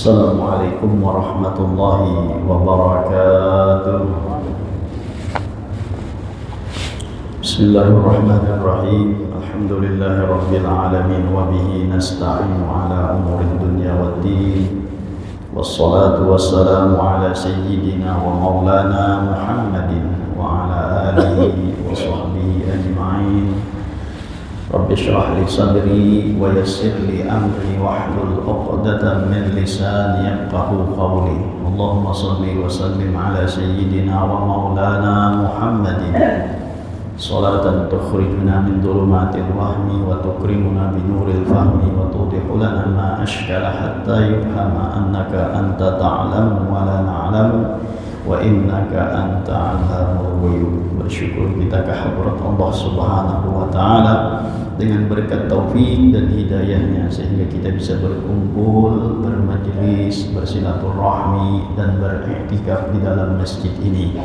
Assalamualaikum warahmatullahi wabarakatuh. Bismillahirrahmanirrahim. Alhamdulillahirabbil alamin wa bihi nasta'inu ala umurid dunya waddin. Wassalatu wassalamu ala sayyidina wa maulana Muhammadin wa ala alihi wa sahbihi ajma'in. Rabbi shrah li sadri wa yassir li amri wahlul 'uqdatam min lisani yafqahu qawli. Allahumma shalli wa sallim ala sayyidina wa maulana Muhammadin salatan tukhrijuna min dhulumatil wahmi wa tukrimuna bi nuril fahmi wa tudihu lana ma ashkala hatta yufhama annaka anta ta'lamu wa la na'lamu wa innaka anta 'allamul ghuyub. Bersyukur kita kehadrat Allah Subhanahu wa taala dengan berkat taufik dan hidayahnya sehingga kita bisa berkumpul, bermajlis, bersilaturahmi dan beriktikaf di dalam masjid ini.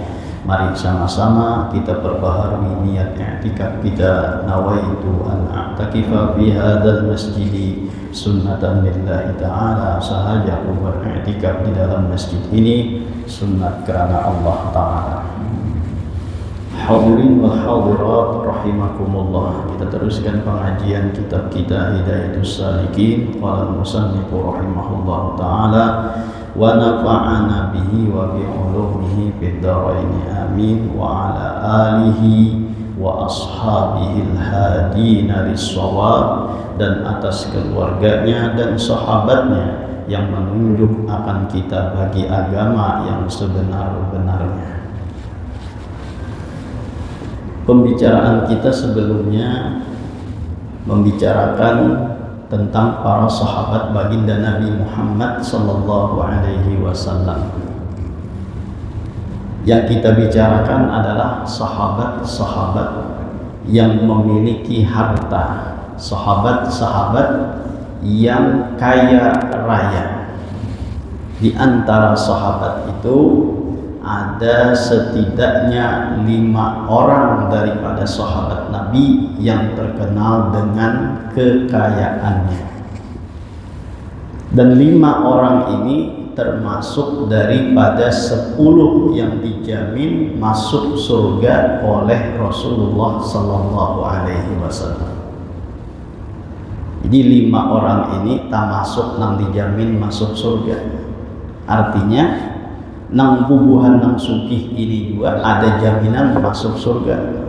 Mari sama-sama kita perbaharui niat i'tikaf kita. Nawaitu an a'takifa fi hadzal masjid sunnatan lillahi ta'ala. Sahaja aku beriktikaf di dalam masjid ini sunnat karena Allah Ta'ala. Hadirin wal hadirat rahimakumullah. Kita teruskan pengajian kitab kita Hidayatus Salikin. Qala al-musannif rahimahullah ta'ala wa nafa'ana bihi wa bi ulumihi fid dharain amin wa ala alihi wa ashabihil hadina lis-shawab, dan atas keluarganya dan sahabatnya yang menunjuk akan kita bagi agama yang sebenar-benarnya. Pembicaraan kita sebelumnya membicarakan tentang para sahabat baginda Nabi Muhammad sallallahu alaihi wasallam. Yang kita bicarakan adalah sahabat-sahabat yang memiliki harta, sahabat-sahabat yang kaya raya. Di antara sahabat itu ada setidaknya 5 orang daripada sahabat Nabi yang terkenal dengan kekayaannya, dan 5 orang ini termasuk daripada 10 yang dijamin masuk surga oleh Rasulullah Sallallahu Alaihi Wasallam. Jadi 5 orang ini termasuk yang dijamin masuk surga. Artinya nang bubuhan nang sugih ini juga ada jaminan masuk surga.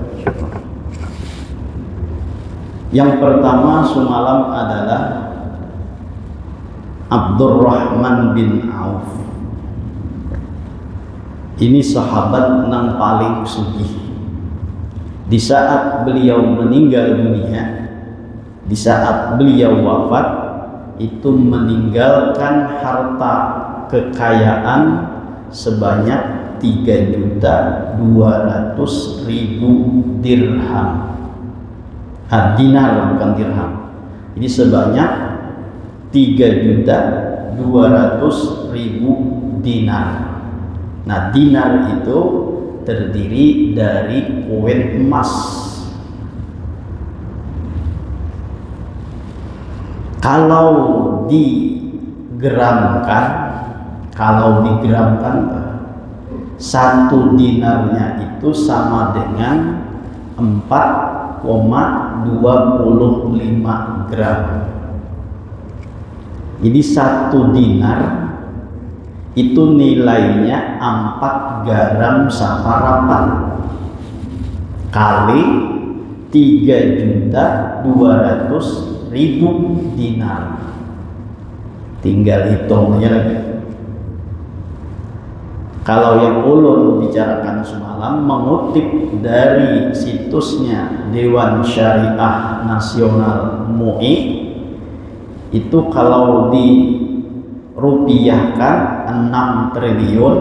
Yang pertama semalam adalah Abdurrahman bin Auf. Ini sahabat nang paling sugih. Di saat beliau meninggal dunia, di saat beliau wafat, itu meninggalkan harta kekayaan sebanyak 3.200.000 dirham. Dinar, bukan dirham. Ini sebanyak 3.200.000 dinar. Nah, dinar itu terdiri dari koin emas. Kalau digramkan, satu dinarnya itu sama dengan 4,25 gram. Jadi satu dinar itu nilainya 4 garam saparapan kali 3.200.000 dinar. Tinggal hitungnya lagi. Kalau yang ulun bicarakan semalam mengutip dari situsnya Dewan Syariah Nasional MUI, itu kalau dirupiahkan 6 triliun,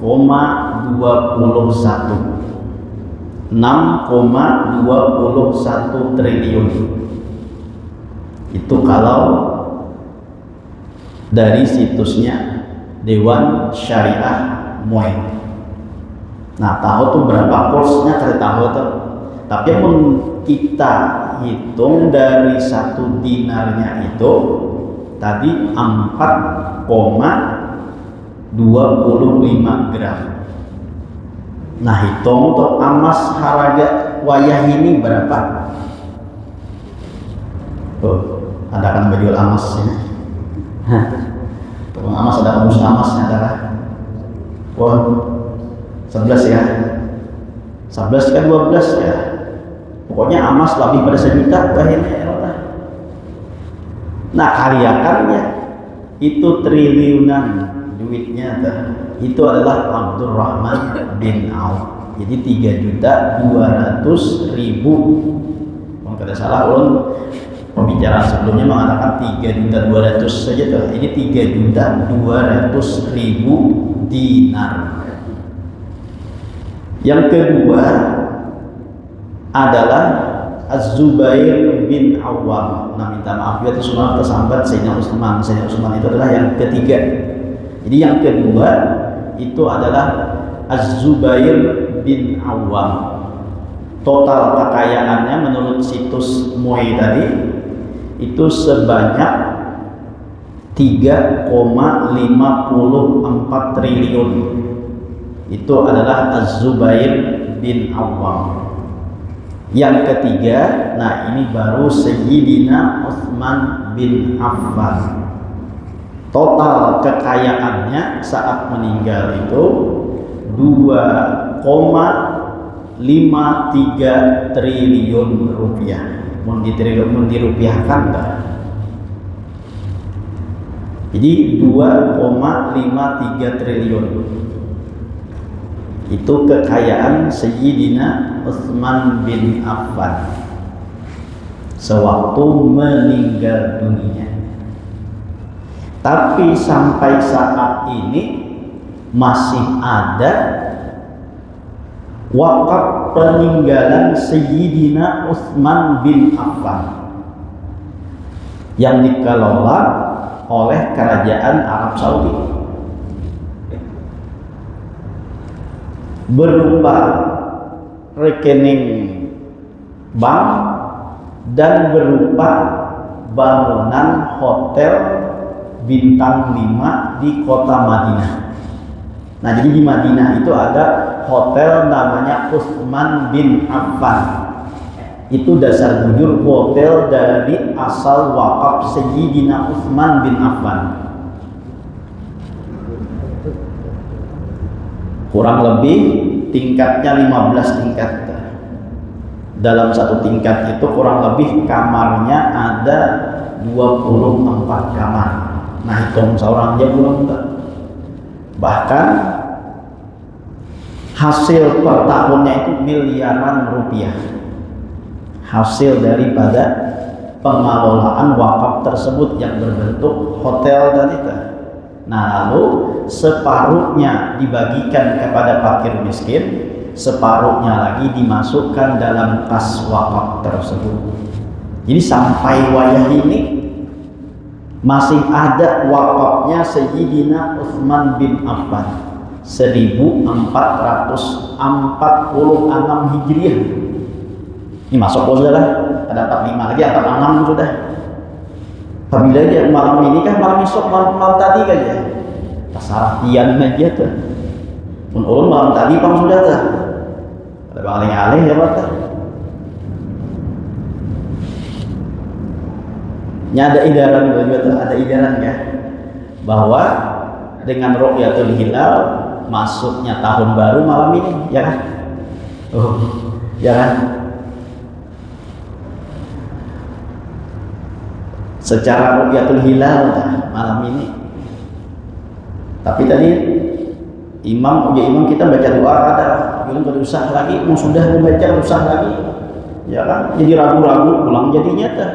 6,21 triliun. Itu kalau dari situsnya Dewan Syariah MUI. Nah, tahu tuh berapa kursnya, kita tahu tuh. Tapi pun kita hitung dari satu dinarnya itu tadi 4,25 gram. Nah, hitung untuk emas harga wayah ini berapa? Tuh, ada kan menjual emas ini. Tukang emas ada urus emasnya ada kan? Wah, 11 ya. 11 ke 12 ya. Pokoknya emas lebih pada 1 juta wayahnya. Nah, karyakannya itu triliunan duitnya tuh. Itu adalah Abdurrahman bin Auf. Jadi 3.200.000. Kalau tidak salah ulun pembicaraan sebelumnya mengatakan 3.200.000 saja tuh. Ini 3.200.000 dinar. Yang kedua adalah Az-Zubair bin Awwam. Nah, minta maaf ya itu semua tersambat Sayyidina Utsman. Sayyidina Utsman itu adalah yang ketiga. Jadi yang kedua itu adalah Az-Zubair bin Awwam. Total kekayaannya menurut situs MUI tadi itu sebanyak 3,54 triliun. Itu adalah Az-Zubair bin Awwam. Yang ketiga, nah ini baru Sayyidina Utsman bin Affan. Total kekayaannya saat meninggal itu 2,53 triliun rupiah. Mau dirupiahkan enggak? Jadi 2,53 triliun. Itu kekayaan Sayyidina Utsman bin Affan sewaktu meninggal dunia. Tapi sampai saat ini masih ada wakaf peninggalan Sayyidina Utsman bin Affan yang dikelola oleh kerajaan Arab Saudi, berupa rekening bank dan berupa bangunan hotel bintang 5 di kota Madinah. Nah, jadi di Madinah itu ada hotel namanya Utsman bin Affan. Itu dasar bujur hotel dari asal wakaf Sayyidina Utsman bin Affan. Kurang lebih tingkatnya 15 tingkat. Dalam satu tingkat itu kurang lebih kamarnya ada 24 kamar. Nah, hitung seorang aja belum enggak. Bahkan hasil per tahunnya itu miliaran rupiah. Hasil daripada pengelolaan wakaf tersebut yang berbentuk hotel dan itu. Nah, lalu separuhnya dibagikan kepada fakir miskin, separuhnya lagi dimasukkan dalam kas wakaf tersebut. Jadi sampai wayah ini masih ada wakafnya Sayyidina Utsman bin Affan 1446 Hijriah. Ini masuk sudah lah, ada 45 lagi, 46 sudah. Apabila dia malam ini kan malam esok, malam tadi kan ya tasaratian aja tuh. Ulun malam tadi pang sudah tuh. Ada bang alih ya pak. Nya ada edaran juga tuh, ada edaran ya bahwa dengan ru'yatul hilal masuknya tahun baru malam ini, ya kan? Oh, ya kan? Secara ru'yatul hilal malam ini. Tapi tadi imam kita baca doa ada, belum berusaha lagi, mau sudah membaca usah lagi, ya kan? Jadi ragu-ragu pulang jadi nyata,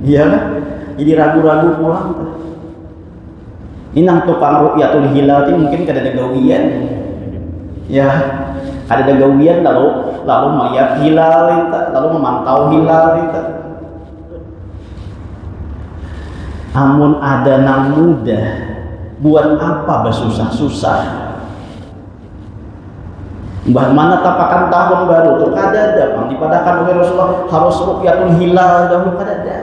iya kan? Jadi ragu-ragu pulang. Ini nang tukang ru'yatul hilal ini mungkin kada ada gawian, ya, kada ada gawian lalu melihat hilal, lalu memantau hilal itu. Amun ada nang muda, buat apa bersusah-susah? Mbah mana tapakan tahun baru tuh kada ada, Bang. Dipadakan oleh Rasulullah harus ru'yatul hilal dahulu kada ada.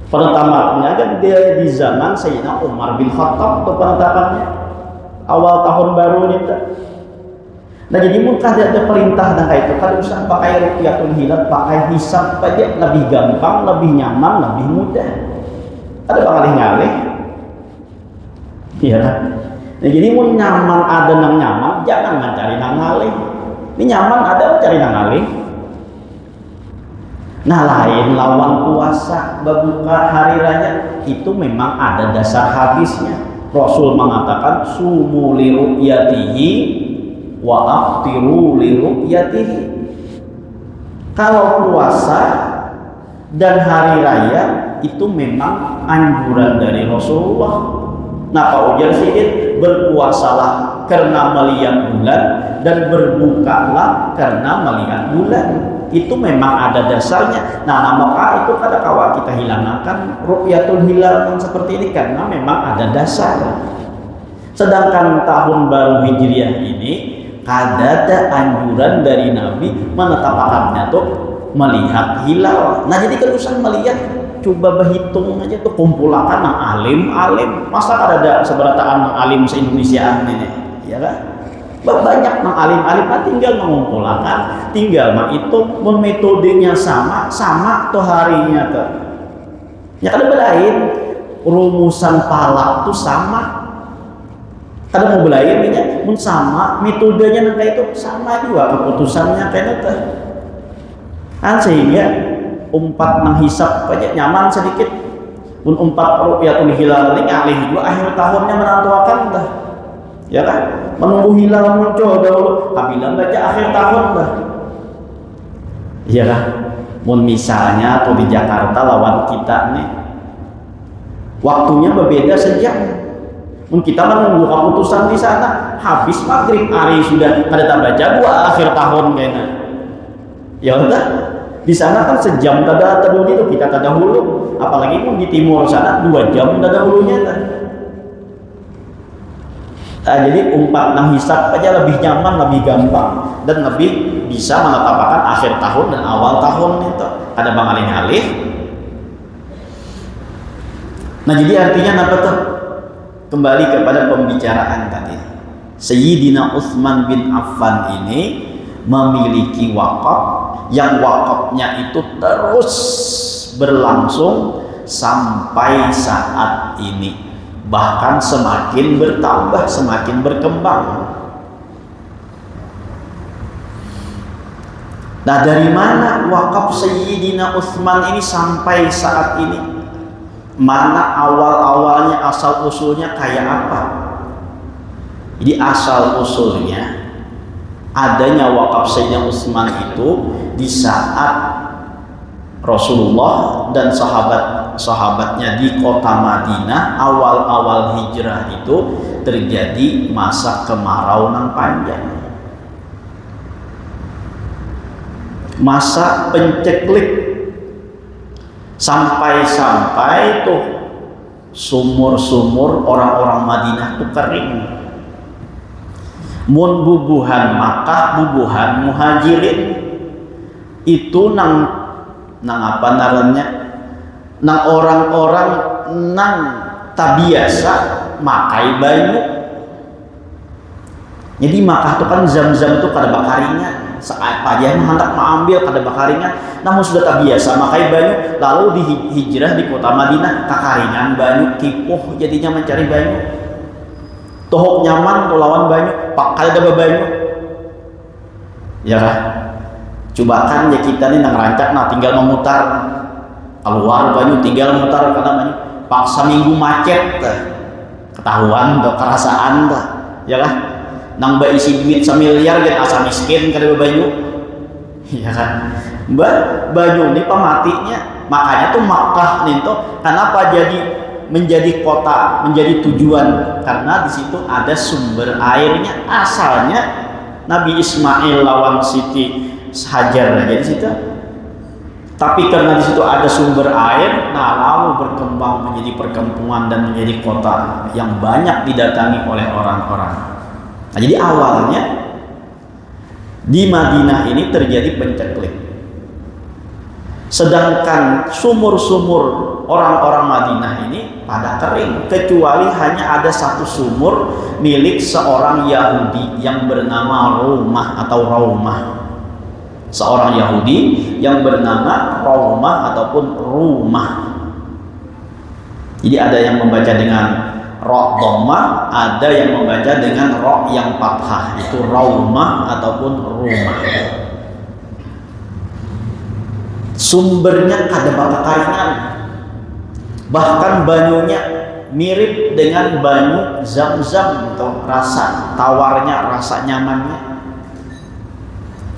Penetapannya kan dia di zaman Sayyidina Umar bin Khattab, itu penetapannya awal tahun baru ini. Nah jadi mudah ada perintah dan kayak itu kan usah pakai ruqyatul hilal, pakai hisab aja lebih gampang, lebih nyaman, lebih mudah. Ada ngalih-ngalih, iya kan? Nah jadi mau nyaman ada nang nyaman, jangan mencari nang ngalih. Ini nyaman ada mencari nang ngalih. Nah lain lawan puasa berbuka hari raya itu memang ada dasar hadisnya. Rasul mengatakan sumu li ru'yatihi wa aftiru li ru'yatihi. Kalau puasa dan hari raya itu memang anjuran dari Rasulullah. Nah Pak Ujar Sidin, berpuasalah karena melihat bulan dan berbukalah karena melihat bulan. Itu memang ada dasarnya. Nah maka itu kada kawa kita hilangkan ruqyatul hilal yang seperti ini karena memang ada dasar. Sedangkan tahun baru Hijriah ini kada ada anjuran dari Nabi menetapkannya tuh melihat hilal. Nah jadi kalau usah melihat, coba berhitung aja tuh kumpulakan yang alim-alim. Masa ada seberataan alim se-Indonesiaan ini, ya kan? Banyak yang alim-alim tinggal mengumpulkan, tinggal menghitung, metodenya sama tuh harinya tuh. Ya kan belain rumusan palak tuh sama. Kada mau belain ini pun sama, metodenya nanti itu sama juga, keputusannya kayak itu. Kan sehingga umpat nang hisab aja nyaman sedikit. Pun umpat ruqyatul hilal ini alih juga akhir tahunnya menantuakan dah. Ya kan? Menunggu hilal muncul dahulu, apabila baca akhir tahun dah. Iya kan? Mun misalnya tuh di Jakarta lawan kita nih, waktunya berbeda sejam. Mun kita menunggu keputusan di sana, habis maghrib hari sudah kada baca dua akhir tahun kayaknya. Ya udah. Di sana kan sejam terdahulu itu kita terdahulu, apalagi pun di timur sana 2 jam terdahulunya kan. Nah, jadi umpat nang hisab aja lebih nyaman, lebih gampang dan lebih bisa menetapkan akhir tahun dan awal tahun itu. Ada bang alih-alih. Nah jadi artinya apa tuh? Kembali kepada pembicaraan tadi. Sayyidina Utsman bin Affan ini memiliki wakaf yang wakafnya itu terus berlangsung sampai saat ini, bahkan semakin bertambah, semakin berkembang. Nah dari mana wakaf Sayyidina Utsman ini sampai saat ini? Mana awal-awalnya, asal usulnya kayak apa? Jadi asal usulnya adanya wakaf Sayyidina Utsman itu di saat Rasulullah dan sahabat-sahabatnya di kota Madinah awal-awal hijrah itu terjadi masa kemarau yang panjang, masa penceklik, sampai-sampai tuh sumur-sumur orang-orang Madinah tuh kering. Mun bubuhan Makkah, bubuhan Muhajirin itu nang apa narannya, nang orang-orang nang tabiasa makai banyu. Jadi Makkah itu kan zam-zam itu kada bakaringan, saat aja hendak mengambil kada bakaringan, namun sudah tabiasa makai banyu. Lalu di hijrah di kota Madinah kakaringan banyu, kipuh jadinya mencari banyu. Tohok nyaman lawan banyu, pak kada ada banyu. Ya kan? Coba kan ya kita nih nang rancak, nah tinggal memutar keluar banyu, tinggal memutar karena banyu. Paksa minggu macet, ketahuan, kerasaan, ya kan? Nang mbak isi duit semiliar gitu asa miskin kada banyu. Ya kan? Mbak banyu ini pamatinya, makanya tuh Makkah nih tuh kenapa menjadi kota, menjadi tujuan, karena di situ ada sumber airnya. Asalnya Nabi Ismail lawan Siti Hajar aja di situ, tapi karena di situ ada sumber air, nah lalu berkembang menjadi perkampungan dan menjadi kota yang banyak didatangi oleh orang-orang. Nah, jadi awalnya di Madinah ini terjadi penceklik, sedangkan sumur-sumur orang-orang Madinah ini pada kering, kecuali hanya ada satu sumur milik seorang Yahudi yang bernama Rumah atau Raumah. Seorang Yahudi yang bernama Raumah ataupun Rumah. Jadi ada yang membaca dengan ro dhammah, ada yang membaca dengan ro yang fathah, itu Raumah ataupun Rumah. Sumbernya kada baka karingan, bahkan banyunya mirip dengan banyu Zam-Zam, atau rasa tawarnya, rasa nyamannya.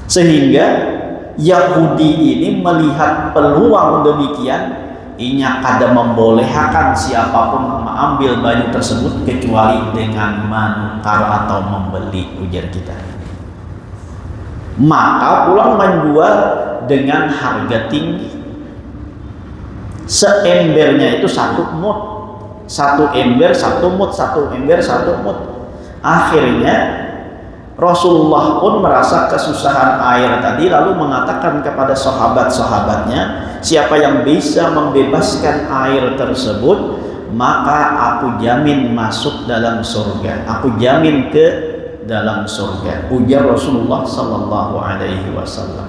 Sehingga Yahudi ini melihat peluang demikian, inya kada membolehkan siapapun mengambil banyu tersebut kecuali dengan menukar atau membeli, ujar kita. Maka pulang menjual dengan harga tinggi. Seembernya itu 1 mud, 1 ember 1 mud, 1 ember 1 mud. Akhirnya Rasulullah pun merasa kesusahan air tadi, lalu mengatakan kepada sahabat-sahabatnya, siapa yang bisa membebaskan air tersebut, maka aku jamin masuk dalam surga, aku jamin ke dalam surga, ujar Rasulullah sallallahu alaihi wasallam.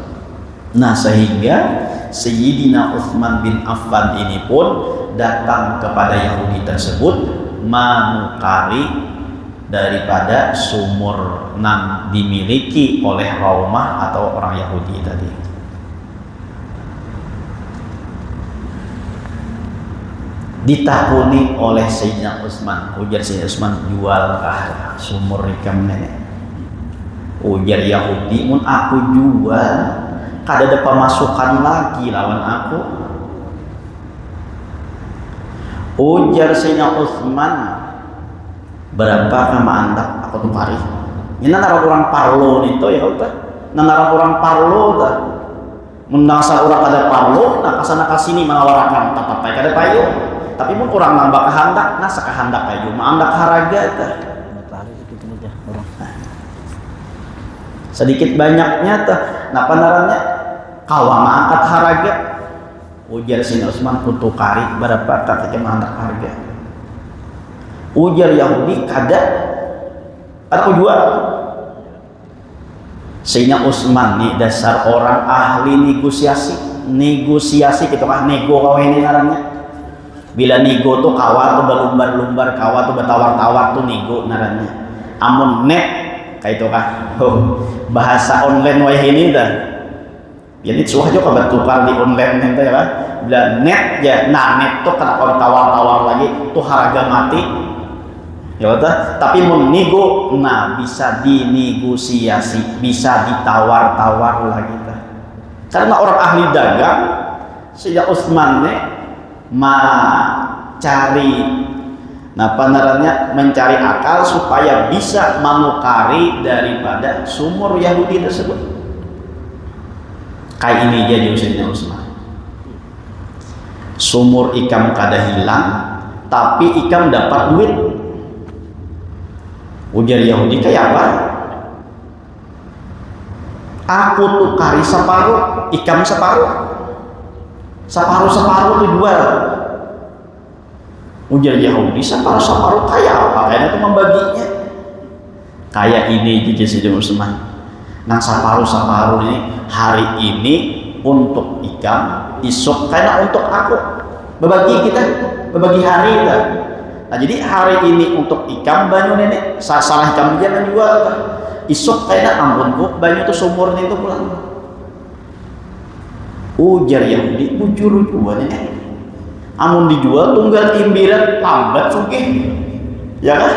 Nah, sehingga Sayyidina Utsman bin Affan ini pun datang kepada Yahudi tersebut menukari daripada sumur yang dimiliki oleh Raumah atau orang Yahudi tadi. Ditahuni oleh Sayyidina Utsman, ujar Sayyidina Utsman, jual sumur ikam nenek. Ujar Yahudi, mun aku jual kada ada pemasukan lagi lawan aku. Ujar Sayyidina Utsman, berapa kama andak aku tukari? Ini nara orang parlo nito ya udah, nara orang parlo dah. Menasa orang kada parlo, nah kasana kasini menawarakan tak pakai kada payu. Tapi pun orang nambah kehendak, nasa kehendak kayu, maandak haraga dah. Sedikit banyaknya tah, nah panarannya kawan angkat haraga. Ujar Sayyidina Utsman, kutukari berapa tak maandak harga. Ujar Yahudi, kada aku jual. Sayyidina Utsman nih dasar orang ahli negosiasi gitu kan, nego kau ini ngarannya. Bila nego tuh kawa tuh berlumbar-lumbar, kawa tuh bertawar-tawar tuh nego ngarannya. Amun net kayak itu kan, bahasa online wah ini dah. Jadi suah juga bertukar di online nanti ya kan. Bila net ya, nah net tuh kena kalau tawar-tawar lagi tuh harga mati. Ya udah, tapi mun nego, nah bisa dinegosiasi, bisa ditawar-tawar lagi dah. Karena orang ahli dagang, Sayyidina Utsman nih mencari akal supaya bisa menukari daripada sumur Yahudi tersebut. Kayak ini aja Sayyidina Utsman. Sumur ikam kada hilang, tapi ikam dapat duit. Ujar Yahudi, kayak apa? Aku tukari separuh, ikam separuh. Separuh-separuh dijual. Ujar Yahudi, separuh-separuh kayak apa? Kayaknya itu membaginya. Kayak ini jadi Sayyidina Utsman. Nah separuh-separuh ini hari ini untuk ikam, isuk karena untuk aku. Berbagi kita, berbagi hari kita. Nah jadi hari ini untuk ikam banyu nenek, salah ikam dia menjual. Isuk karena ampunku banyu itu sumur itu pulang. Ujar Yahudi, bujur jual nenek. Amun dijual tunggal imbiran lambat sugih. Ya kan?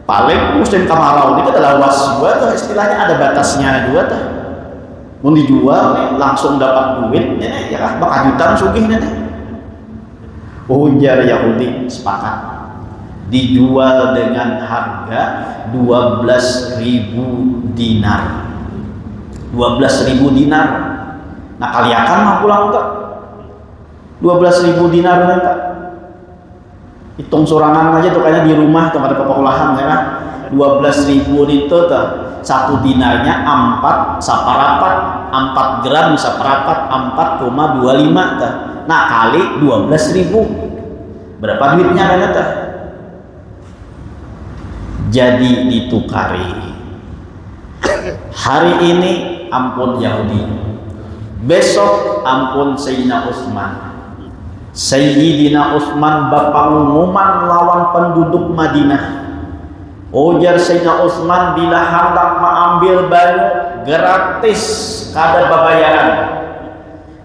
Paling musim kemarau ini adalah was juga tuh, istilahnya ada batasnya juga tuh. Mun dijual langsung dapat duit nenek, ya kan? Bakajutan sugih nenek. Ujar Yahudi, sepakat. Dijual dengan harga 12.000 dinar. 12.000 dinar. Nah kaliakan mah pulang tak 12.000 dinar nanti. Hitung sorangan aja tuh kayaknya di rumah tuh ada pengolahan ya kan. 12.000 itu tuh 1 dinarnya 4 saparapat 4 gram saparapat 4,25 tuh. Nah kali 12.000 berapa duitnya kan eta? Jadi ditukari. Hari ini ampun Yahudi, besok ampun Sayyidina Utsman. Sayyidina Utsman bapangumuman lawan penduduk Madinah. Ujar Sayyidina Utsman bila hendak mengambil banyu gratis kada babayaran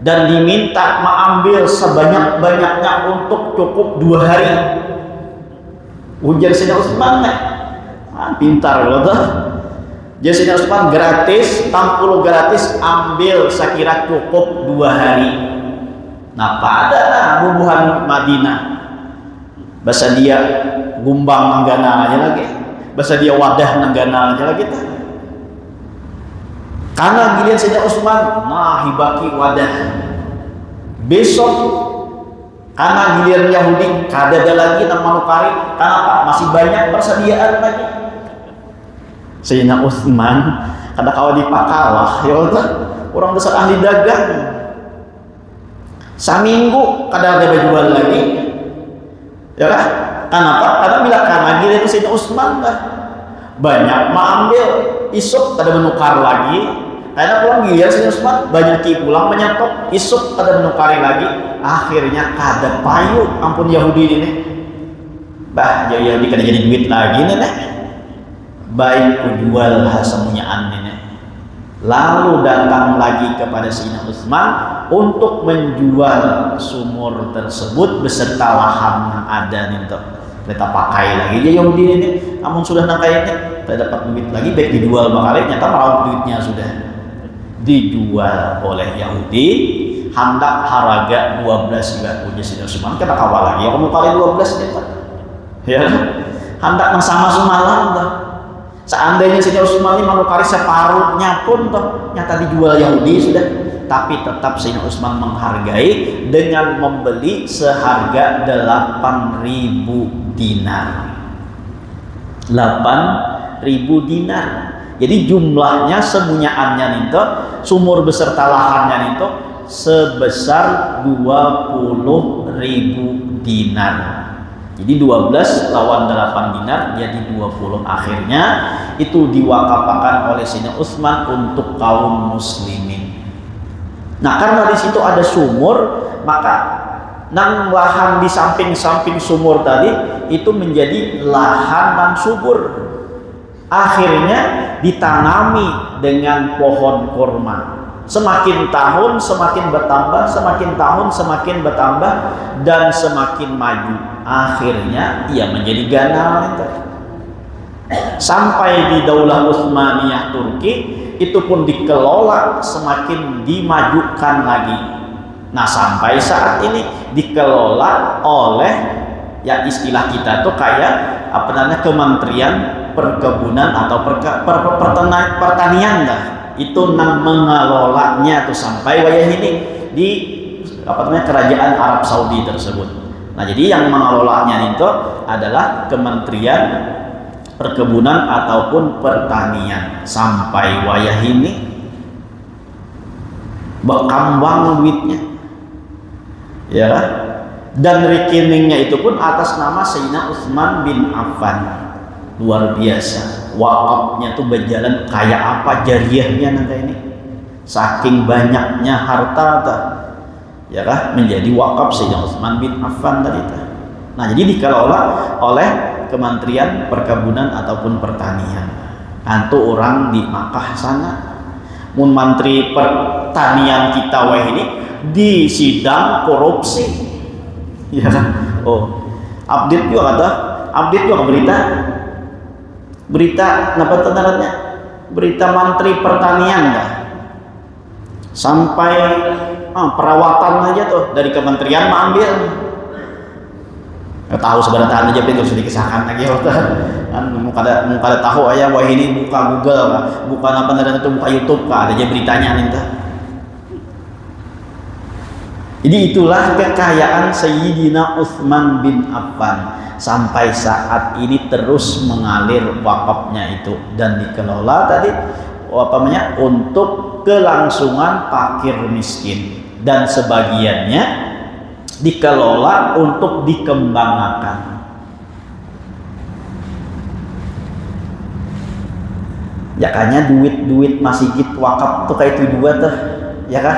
dan diminta mengambil sebanyak-banyaknya untuk cukup 2 hari. Ujar Sayyidina Utsman pintar loh tuh. Jadi Sayyidina Utsman gratis, tampul gratis, ambil sekira cukup 2 hari. Nah pada bubuhan Madinah bahasa dia gumbang nenggana aja lagi, bahasa dia wadah nenggana aja lagi tuh. Karena gilian Sayyidina Utsman nah hibaki wadah. Besok karena giliran Yahudi kada ada lagi nama nukari, kenapa? Masih banyak persediaan lagi. Sayyidina Utsman kada kawa dipakalah ya Allah, orang besar ahli dagang. Saminggu kada ada jual lagi. Ya kan? Kenapa? Karena bila karena giliran Sayyidina Utsman lah banyak mengambil, isuk kada menukar lagi. Karena pulang giliran Sayyidina Utsman banyak pulang menyatok, isuk kada menukari lagi. Akhirnya kada payu ampun Yahudi ini. Bah, jadi Yahudi kada jadi duit lagi nih. Baik jual hasamunyaan ini. Lalu datang lagi kepada Sayyidina Utsman untuk menjual sumur tersebut beserta lahan yang ada nih tuh. Kita pakai lagi ya Yahudi ini. Namun sudah nangkainya tidak dapat duit lagi, baik dijual bakal nyata meraup duitnya sudah. Dijual oleh Yahudi hendak harga 12 juga punya Sayyidina Utsman kita kawal lagi. Ya kamu kali 12 nih Pak. Ya. Hendak sama semalam tuh. Seandainya Sayyidina Utsman ini menukari separuhnya pun toh nyata dijual Yahudi sudah, tapi tetap Sayyidina Utsman menghargai dengan membeli seharga 8.000 dinar. 8.000 dinar. Jadi jumlahnya semunyaannya itu sumur beserta lahannya itu sebesar 20.000 dinar. Jadi 12 lawan 8 dinar jadi 20. Akhirnya itu diwakafkan oleh Sayyidina Utsman untuk kaum muslimin. Nah, karena di situ ada sumur, maka nang lahan di samping-samping sumur tadi itu menjadi lahan yang subur. Akhirnya ditanami dengan pohon kurma. Semakin tahun semakin bertambah, semakin tahun semakin bertambah dan semakin maju. Akhirnya ia menjadi ganal itu. Sampai di Daulah Utsmaniyah Turki itu pun dikelola semakin dimajukan lagi. Nah sampai saat ini dikelola oleh ya istilah kita tuh kayak apa namanya Kementerian Perkebunan atau pertanian dah. Itu nang mengelolanya tuh sampai wayah ini di apa namanya Kerajaan Arab Saudi tersebut. Nah jadi yang mengelolanya itu adalah Kementerian Perkebunan ataupun Pertanian sampai wayah ini berkembang duitnya ya, dan rekeningnya itu pun atas nama Sayyidina Utsman bin Affan. Luar biasa, wakafnya tuh berjalan kayak apa jariahnya nanti ini, saking banyaknya harta ya kan menjadi wakaf Sayyidina Utsman bin Affan tadi. Nah jadi dikelola oleh Kementerian Perkebunan ataupun Pertanian. Antu orang di Makkah sana, mun Menteri Pertanian kita wah ini di sidang korupsi ya kan. Oh update juga kata, update juga berita apa tandanya, berita Menteri Pertanian dah sampai perawatan aja tuh dari kementerian mengambil tahu sebenarnya aja itu sudah dikisahkan lagi kan muka tahu aja wah ini buka Google lah, bukan apa namanya itu buka YouTube ada aja beritanya nih. Jadi itulah kekayaan Sayyidina Utsman bin Affan sampai saat ini terus mengalir wakafnya itu dan dikelola tadi apa namanya untuk kelangsungan fakir miskin dan sebagiannya dikelola untuk dikembangkan. Ya kayaknya duit masjid wakaf tuh kayak itu dua tuh, ya kan?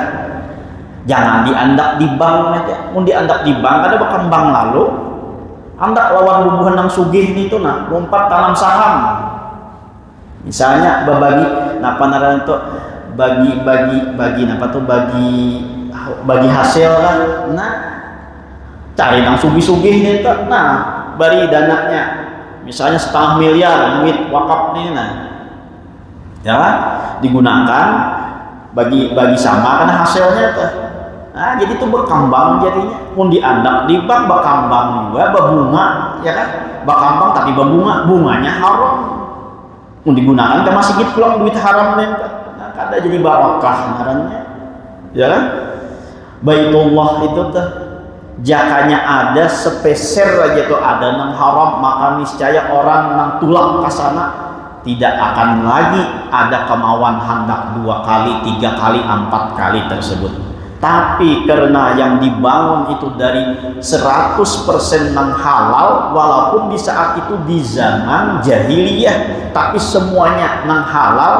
Jangan diandak di bank aja. Mun diandak di bank ada berkembang lalu. Andak lawan bubuhan nang sugih itu nah, lompat tanam saham. Misalnya berbagi, napa naran tuh bagi hasil kan. Nah, cari nang sugih-sugih itu. Nah, bari dananya. Misalnya 0,5 miliar duit wakaf nih nah. Ya kan? Digunakan bagi sama karena hasilnya tuh. Nah, jadi itu berkembang jadinya. Pun diandak di bank berkembang juga, berbunga, ya kan? Berkembang tapi berbunga, bunganya haram. Pun digunakan ke masjid pulang duit haram nih. Nah, kada jadi barakah ngarannya. Ya kan? Baitullah itu tuh jakanya ada sepeser aja tuh ada nang haram, maka niscaya orang nang tulak ke sana tidak akan lagi ada kemauan hendak 2 kali, 3 kali, 4 kali tersebut. Tapi karena yang dibangun itu dari 100% nang halal, walaupun di saat itu di zaman jahiliyah, tapi semuanya nang halal,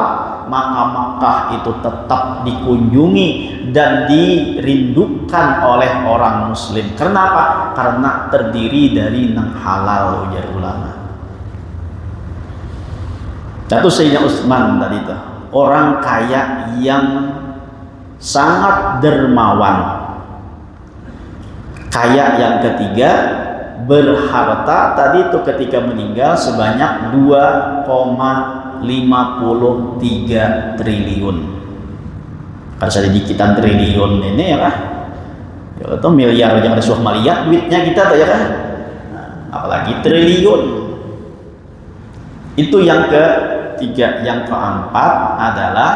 maka Makkah itu tetap dikunjungi dan dirindukan oleh orang muslim. Kenapa? Karena terdiri dari nang halal, ujar ulama. Satu Sayyidina Utsman tadi itu orang kaya yang sangat dermawan. Kaya yang ketiga berharta tadi itu ketika meninggal sebanyak 2,53 triliun. Kan saya dikitan triliun ini ya kan? Itu miliar yang ada suah maliat duitnya kita tuh ya kan? Nah, apalagi triliun. Itu yang ketiga. Yang keempat adalah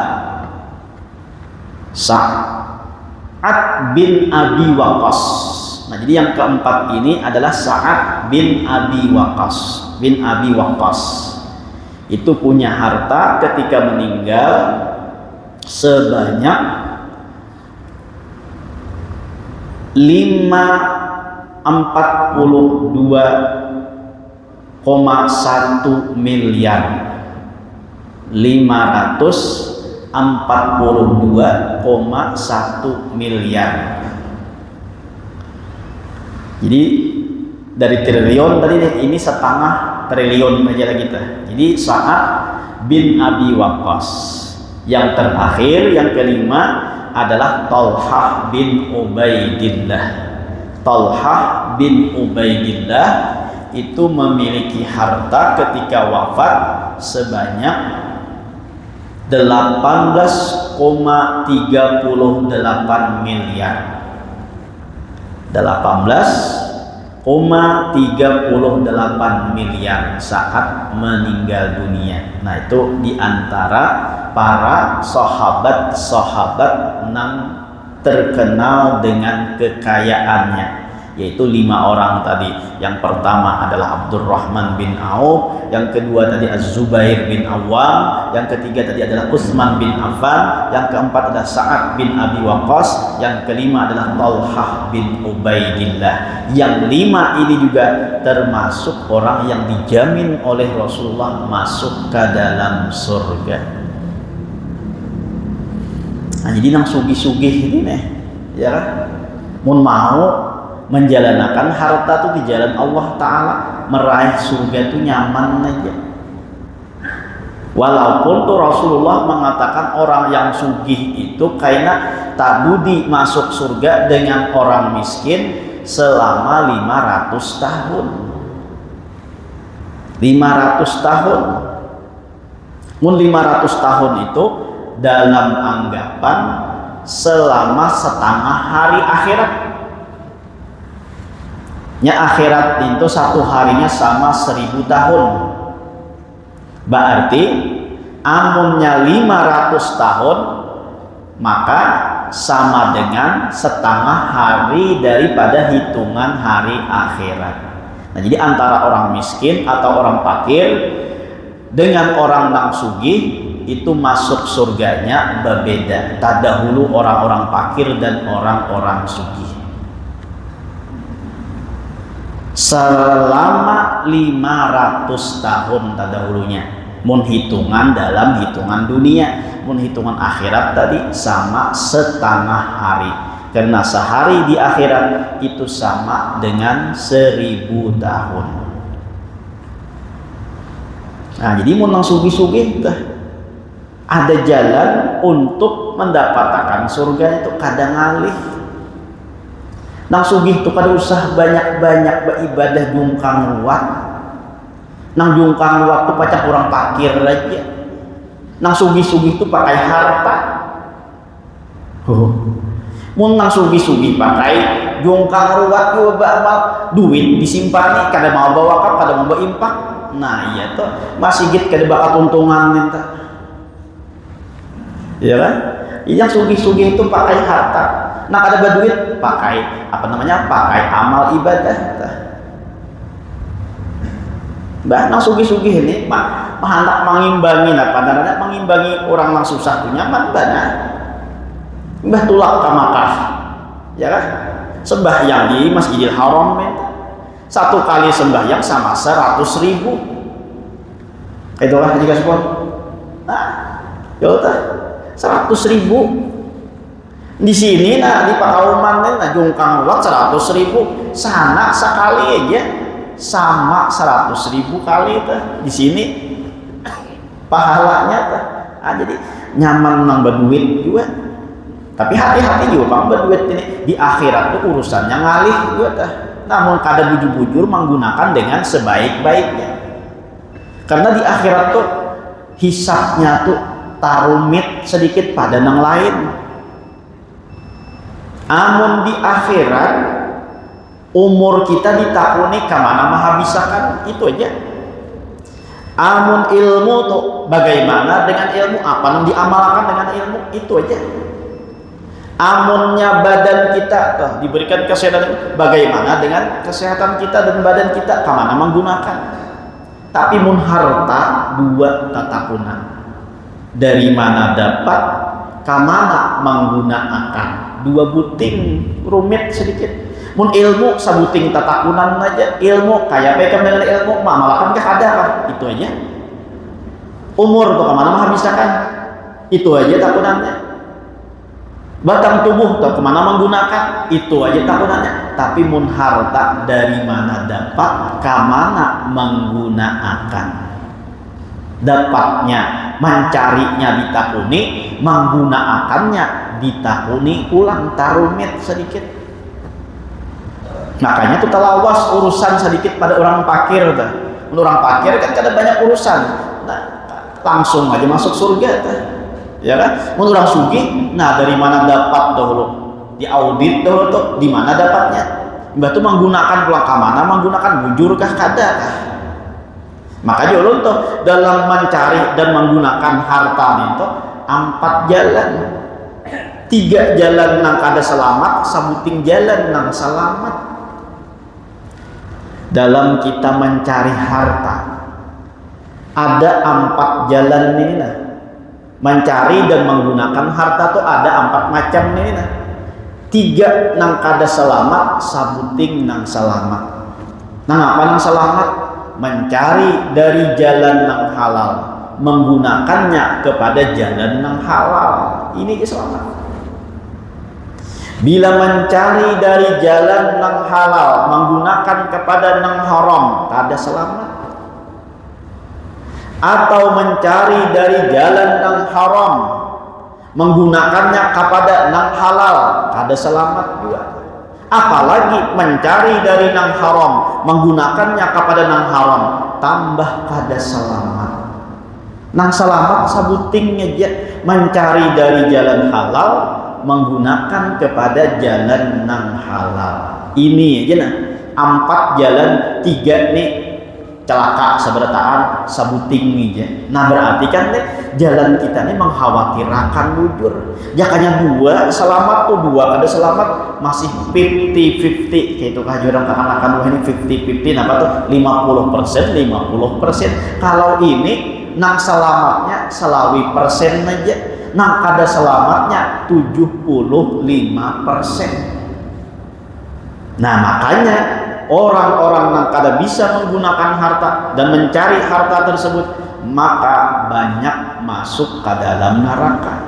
Sa'ad bin Abi Waqqas. Nah, jadi yang keempat ini adalah Sa'ad bin Abi Waqqas. Itu punya harta ketika meninggal sebanyak 542,1 miliar. 542,1 miliar. Jadi dari triliun tadi ini 1/2 triliun aja lah kita. Jadi Sa'ad bin Abi Waqqas. Yang terakhir, yang kelima adalah Talhah bin Ubaidillah. Talhah bin Ubaidillah itu memiliki harta ketika wafat sebanyak 18,38 miliar. 18,38 miliar saat meninggal dunia. Nah, itu diantara para sahabat-sahabat yang terkenal dengan kekayaannya, yaitu 5 orang tadi. Yang pertama adalah Abdurrahman bin Auf, yang kedua tadi Az-Zubair bin Awam, yang ketiga tadi adalah Utsman bin Affan, yang keempat adalah Sa'ad bin Abi Waqqas, yang kelima adalah Talhah bin Ubaidillah. Yang 5 ini juga termasuk orang yang dijamin oleh Rasulullah masuk ke dalam surga. Nah, jadi nang sugih-sugih ini nih, ya kan? Mun mau menjalankan harta itu di jalan Allah Ta'ala, meraih surga itu nyaman aja. Walaupun tuh Rasulullah mengatakan orang yang sugih itu kayaknya tabudi masuk surga dengan orang miskin selama 500 tahun. 500 tahun. Mun 500 tahun itu dalam anggapan selama setengah hari akhirat. Nya akhirat itu satu harinya sama 1000 tahun. Berarti amunnya 500 tahun maka sama dengan setengah hari daripada hitungan hari akhirat. Nah, jadi antara orang miskin atau orang fakir dengan orang nang sugih itu masuk surganya berbeda. Terdahulu orang-orang fakir dan orang-orang sugih. selama 500 tahun terdahulunya. Mun hitungan dalam hitungan dunia, mun hitungan akhirat tadi sama setengah hari. Karena sehari di akhirat itu sama dengan 1000 tahun. Nah, jadi mun nang sugih-sugih ada jalan untuk mendapatkan surga itu kadang ngalih. Nang sugih itu kada usah banyak-banyak beribadah jungkang luat. Nang jungkang luat itu pacak orang pakir aja. Nang sugih-sugih itu pakai harta. Mun nang sugih-sugih pakai jungkang luat juga bawa duit disimpani kada mau bawa kap, kada mau bawa impak. Nah iya tuh masih git kada bakal tuntungan minta. Iya kan? Yang sugih-sugih itu pakai harta. Nah kada berduit pakai apa namanya? Pakai amal ibadah. Bah, nang sugih-sugih ini mah hendak mengimbangi apa namanya? Mengimbangi orang yang susah punya nyaman bana. Mbah tulak ka Makkah. Ya kan? Sembahyang di Masjidil Haram satu kali sembahyang sama 100.000. Itulah jika sepon. Nah, ya udah 100.000. Di sini nah di Pakauman nah jungkang luat 100.000 sana sekali aja sama 100.000 kali tuh di sini pahalanya tuh. Ah, jadi nyaman nang berduit juga. Tapi hati-hati juga bang berduit ini di akhirat tuh urusannya ngalih juga tuh. Namun kada bujur-bujur menggunakan dengan sebaik-baiknya. Karena di akhirat tuh hisabnya tuh tarumit sedikit pada nang lain. Amun di akhirat umur kita ditakuni kemana menghabiskan itu aja. Amun ilmu tuh bagaimana dengan ilmu, apa yang diamalkan dengan ilmu itu aja. Amunnya badan kita tuh diberikan kesehatan, bagaimana dengan kesehatan kita dan badan kita kemana menggunakan. Tapi mun harta dua tatakunan, dari mana dapat kemana menggunakan, dua buting rumit sedikit. Mun ilmu sabuting tatakunan aja, ilmu kayak pekan dengan ilmu malakan kah ada kah itu aja. Umur tuh kemana menghabiskan itu aja takunannya. Batang tubuh tuh kemana menggunakan itu aja takunannya. Tapi mun harta dari mana dapat kemana menggunakan, dapatnya mencarinya ditakuni, menggunakannya ditakuni ulang tarumit sedikit. Makanya tuh talawas urusan sedikit pada orang pakir tuh. Orang pakir kan kada banyak urusan, nah, langsung aja masuk surga tuh. Ya kan? Menurut orang sugih, nah dari mana dapat dahulu? Di audit dahulu tuh, di mana dapatnya? Mbak tuh menggunakan pulang ke mana? Menggunakan bujur kah kada kah? Maka dulu tuh dalam mencari dan menggunakan harta itu 4 jalan. 3 jalan nang kada selamat, sabuting jalan nang selamat. Dalam kita mencari harta ada 4 jalan ini nah. Mencari dan menggunakan harta tuh ada 4 macam ini nah. 3 nang kada selamat, sabuting nang selamat. Nang apa nang selamat? Mencari dari jalan nang halal, menggunakannya kepada jalan nang halal. Ini selamat. Bila mencari dari jalan nang halal, menggunakan kepada nang haram, kada selamat. Atau mencari dari jalan nang haram, menggunakannya kepada nang halal, kada selamat juga. Apalagi mencari dari nang haram, menggunakannya kepada nang haram, tambah kada selamat. Nang selamat sabuting aja mencari dari jalan halal, menggunakan kepada jalan nang halal. Ini aja nah 4 jalan, 3 nih celaka seberataan sabuting aja. Nah berarti kan nih jalan kita nih mengkhawatirkan bujur. Jakanya 2 selamat tuh 2 kada selamat masih 50-50 gitu kah orang akan wah ini 50-50 apa tuh 50%. Kalau ini nang selamatnya selawi persen aja, nang kada selamatnya 75%. Nah makanya orang-orang yang kada bisa menggunakan harta dan mencari harta tersebut, maka banyak masuk ke dalam neraka.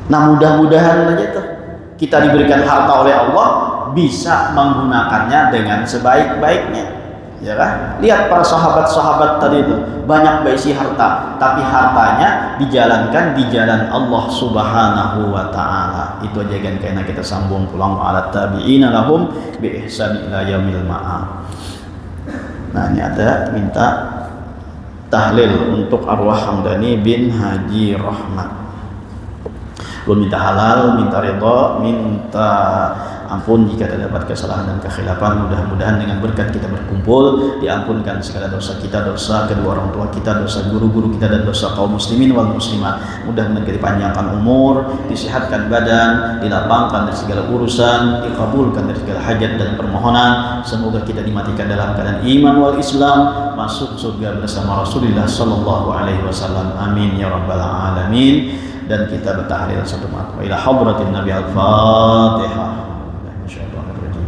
Nah, mudah-mudahan aja tuh kita diberikan harta oleh Allah bisa menggunakannya dengan sebaik-baiknya, ya kan? Lihat para sahabat-sahabat tadi itu banyak berisi harta, tapi hartanya dijalankan di jalan Allah Subhanahu wa taala. Itu aja kan, karena kita sambung pulang ala tabi'ina lahum bi ihsan ila yaumil ma'ad. Nah, ini ada minta tahlil untuk arwah Hamdani bin Haji Rahmat. Belum minta halal, minta ridha, minta ampun jika terdapat kesalahan dan kekhilafan. Mudah-mudahan dengan berkat kita berkumpul diampunkan segala dosa kita, dosa kedua orang tua kita, dosa guru-guru kita, dan dosa kaum muslimin wal muslimat. Mudah-mudahan kita dipanjangkan umur, disehatkan badan, dilapangkan dari segala urusan, dikabulkan dari segala hajat dan permohonan. Semoga kita dimatikan dalam keadaan iman wal Islam, masuk surga bersama Rasulullah sallallahu alaihi wasallam. Amin ya rabbal alamin. Dan kita bertahlil satu mat. Wa ila hadratin Nabi al-Fatihah.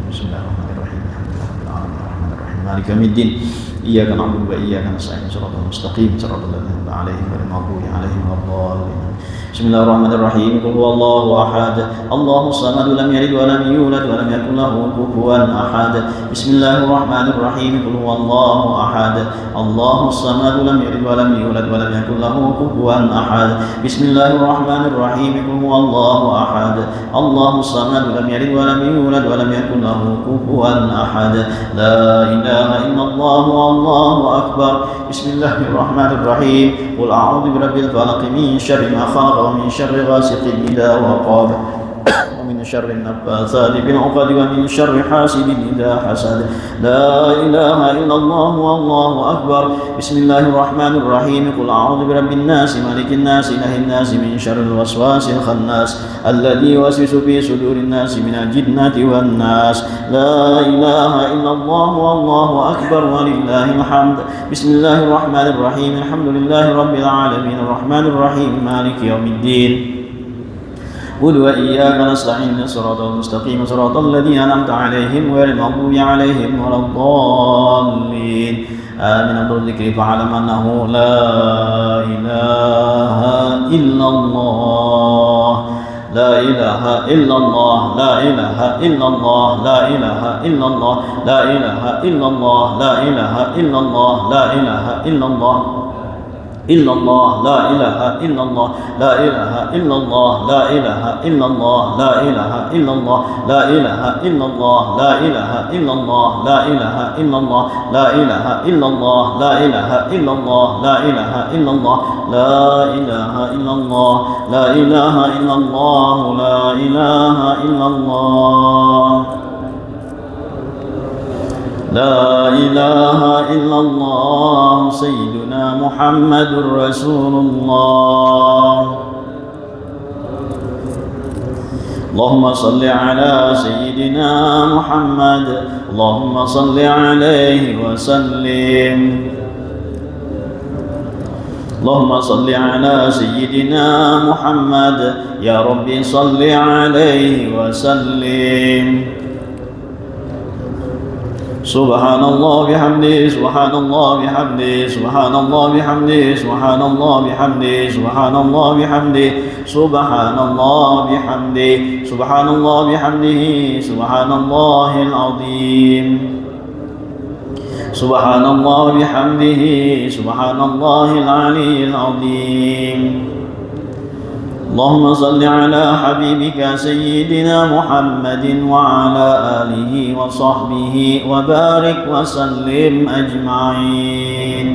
Bismillahirrahmanirrahim. Alhamdulillahirabbil alamin. Maliki yaumiddin. Iyyaka na'budu wa iyyaka nasta'in. Shiratal mustaqim. Shiratal ladzina an'amta 'alaihim ghairil maghdubi 'alaihim waladdallin. Bismillahirrahmanirrahim. Qul huwallahu ahad. Allahus samad. Lam yalid wa lam yulad wa lam yakul lahu kufuwan ahad. Bismillahirrahmanirrahim. Qul huwallahu ahad. Allahus samad. Lam yalid wa lam yulad wa lam yakul lahu kufuwan ahad. Bismillahirrahmanirrahim. Qul huwallahu ahad. Allahus samad. Lam yalid wa lam yulad wa lam yakul lahu kufuwan ahad. La ilaha illallah wallahu akbar. Bismillahirrahmanirrahim. Qul a'udzu birabbil falaq min syarri ma khalaq wa min syarri ghasiqin idza waqab wa min syarri an-naffatsati fil 'uqad wa min syarri hasidin idza hasad. La ilaha illallah wallahu akbar. Bismillahirrahmanirrahim. Qul a'udzu birabbin nas malikin nas ilahin nas min syarril waswasil khannas alladzi yuwaswisu fi sudurin nas minal jinnati wan nas. La ilaha illallah wallahu akbar walillahil hamd. Bismillahirrahmanirrahim. Alhamdulillahi rabbil alamin arrahmanir rahim maliki yaumiddin. قل وإياك نستعين صراط المستقيم صراط الذين أنعمت عليهم غير المغضوب عليهم ولا الضالين. آمين. بالذكر فاعلم أنه لا إله إلا الله. لا إله إلا الله. لا إله إلا الله. لا إله إلا الله. لا إله إلا الله. لا إله إلا الله. لا إله إلا الله. إلا الله. لا إله إلا الله. لا إله إلا الله. لا إله إلا الله. لا إله إلا الله. لا إله إلا الله. لا إله إلا الله. لا إله إلا الله. لا إله إلا الله. لا إله إلا الله. لا إله إلا الله. لا إله إلا الله. لا إله إلا الله. لا إله إلا الله. لا إله إلا الله. سيدنا محمد رسول الله. اللهم صل على سيدنا محمد. اللهم صل عليه وسلم. اللهم صل على سيدنا محمد. يا ربي صل عليه وسلم. سبحان الله بحمده. سبحان الله بحمده. سبحان الله بحمده. سبحان الله بحمده. سبحان الله بحمده. سبحان الله بحمده. سبحان الله بحمده. سبحان الله العظيم. سبحان الله بحمده. سبحان الله العلي العظيم. اللهم صل على حبيبك سيدنا محمد وعلى آله وصحبه وبارك وسلم أجمعين.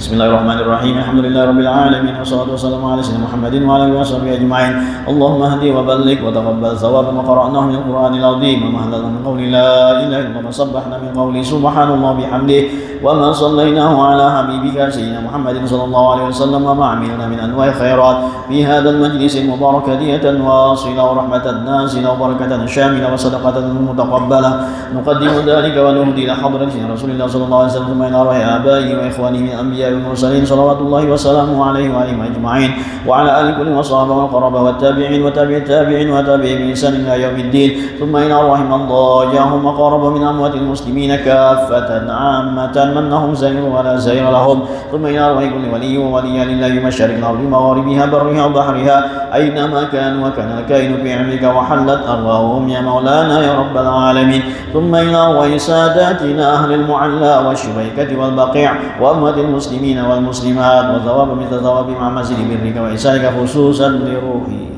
بسم الله الرحمن الرحيم. الحمد لله رب العالمين والصلاة والسلام على سيدنا محمد وعلى آله وصحبه أجمعين. اللهم اهدي وبلغ وتقبل ثواب ما قرأناه من القرآن العظيم وما هللنا من قول لا إله إلا الله وما صبحنا من قول سبحان الله بحمده وما صليناه على حبيبك سيدنا محمد صلى الله عليه وسلم وما عملنا من أنواع الخيرات في هذا المجلس المبارك هدية واصلة ورحمة نازلة وبركة شاملة وصدقة متقبلة. نقدم ذلك ونهدي إلى حضرة رسول الله صلى الله عليه وسلم إلى روح آبائه وإخوانه من الأنبياء المرسلين صلوات الله وسلامه عليه وعليهم أجمعين وعلى آل كل وصحبه والقرابة والتابعين وتابع التابعين وتابعين بإحسان إلى يوم الدين ثم إلى أرواح من ضاجعهم وقاربوا من أموات المسلمين كافة عامة من لهم زير ولا زير لهم ثم إلى أرواح كل ولي وولي لله بمشارق الأرض مغاربها برها وبحرها أينما كانوا وكان الكائن في علمك وحلت أرواحهم يا مولانا يا رب العالمين ثم إلى أرواح ساداتنا أهل المعلى والشبيكة والبقيع وأموات المسلمين والمسلمات وثواب مثل ثواب مع مسجد برك وإحسانك خصوصا لروحي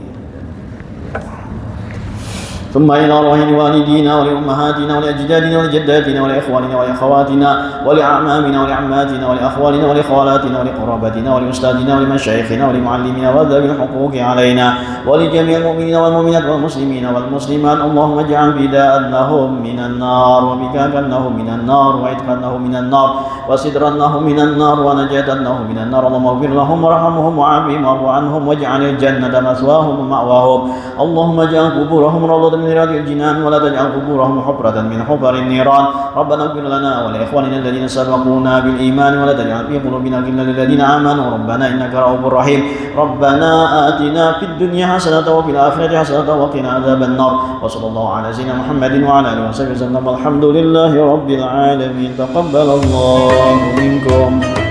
ثم إلى أرواح والدينا ولأمهاتنا ولأجدادنا ولجداتنا ولإخواننا ولأخواتنا ولأعمامنا ولعماتنا ولأخوالنا ولخالاتنا ولقرابتنا ولأستاذنا ولمشايخنا ولمعلمنا وذوي الحقوق علينا ولجميع المؤمنين والمؤمنات والمسلمين والمسلمات اللهم اجعل فداء لهم من النار وبكاء لهم من النار وعتقا لهم من النار وسترا لهم من النار ونجاة لهم من النار اللهم اغفر لهم وارحمهم وعافهم واعف عنهم واجعل الجنة مثواهم ومأواهم اللهم اجعل قبورهم روضة من رياض الجنان ولا تجعل قبورهم حفرة من حفر النيران ربنا اغفر لنا ولإخواننا الذين سبقونا بالإيمان ولا تجعل في قلوبنا غلا للذين آمنوا ربنا إنك رؤوف رحيم ربنا آتنا في الدنيا حسنة وفي الآخرة حسنة وقنا عذاب النار وصلى الله على سيدنا محمد وعلى آله وصحبه وسلم الحمد لله رب العالمين تقبل الله منكم